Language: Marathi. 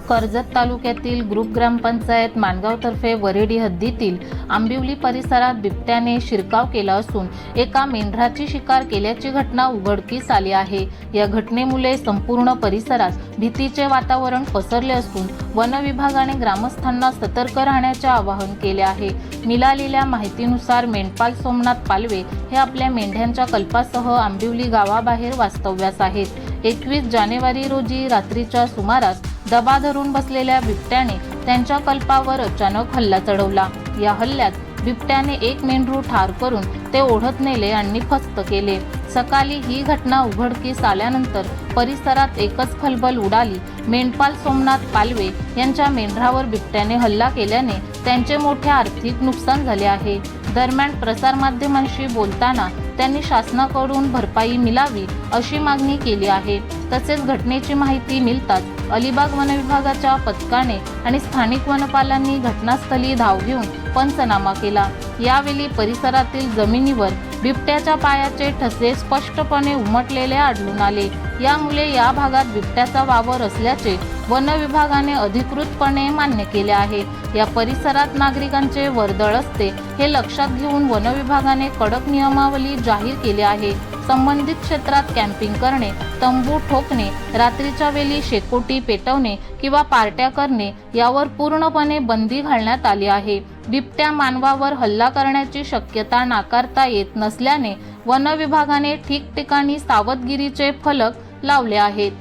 कर्जत तालुक्यातील ग्रुप ग्रामपंचायत माणगावतर्फे वरेडी हद्दीतील आंबिवली परिसरात बिबट्याने शिरकाव केला असून एका मेंढराची शिकार केल्याची घटना उघडकीस आली आहे। या घटनेमुळे संपूर्ण परिसरात भीतीचे वातावरण पसरले असून वन विभागाने ग्रामस्थांना सतर्क राहण्याचे आवाहन केले आहे। मिळालेल्या माहितीनुसार मेंढपाल सोमनाथ पालवे हे आपल्या मेंढ्यांच्या कल्पासह आंबिवली गावाबाहेर वास्तव्यास आहेत। 21 जानेवारी रोजी रात्रीच्या सुमारास दबा धरून बसलेल्या बिबट्याने त्यांच्या कल्पावर अचानक हल्ला चढवला। या हल्ल्यात बिबट्याने एक मेंढरू ठार करून ते ओढत नेले आणि फस्त केले। सकाळी ही घटना उघडकीस आल्यानंतर परिसरात एकच खळबळ उडाली। मेंढपाल सोमनाथ पालवे यांच्या मेंढरावर बिबट्याने हल्ला केल्याने त्यांचे मोठे आर्थिक नुकसान झाले आहे। दरम्यान प्रसारमाध्यमांशी बोलताना त्यांनी शासनाकडून भरपाई मिळावी अशी मागणी केली आहे। तसेच घटनेची माहिती मिळताच अलिबाग वन विभागाच्या पथकाने आणि स्थानिक वनपालांनी घटनास्थळी धाव घेऊन पंचनामा केला। यावेळी परिसरातील जमिनीवर बिबट्याच्या पायाचे ठसे स्पष्टपणे उमटलेले आढळून आले। यामुळे या भागात बिबट्याचा वावर असल्याचे वन विभागाने अधिकृतपणे मान्य केले आहे। या परिसरात नागरिकांचे वर्दळ असते हे लक्षात घेऊन वन विभागाने कडक नियमावली जाहीर केली आहे। संबंधित क्षेत्रात कॅम्पिंग करणे, तंबू ठोकणे, रात्रीच्या वेळी शेकोटी पेटवणे किंवा पार्ट्या करणे यावर पूर्णपणे बंदी घालण्यात आली आहे। बिबट्या मानवावर हल्ला करण्याची शक्यता नाकारता येत नसल्याने वन विभागाने ठिकठिकाणी सावधगिरीचे फलक लावले आहेत।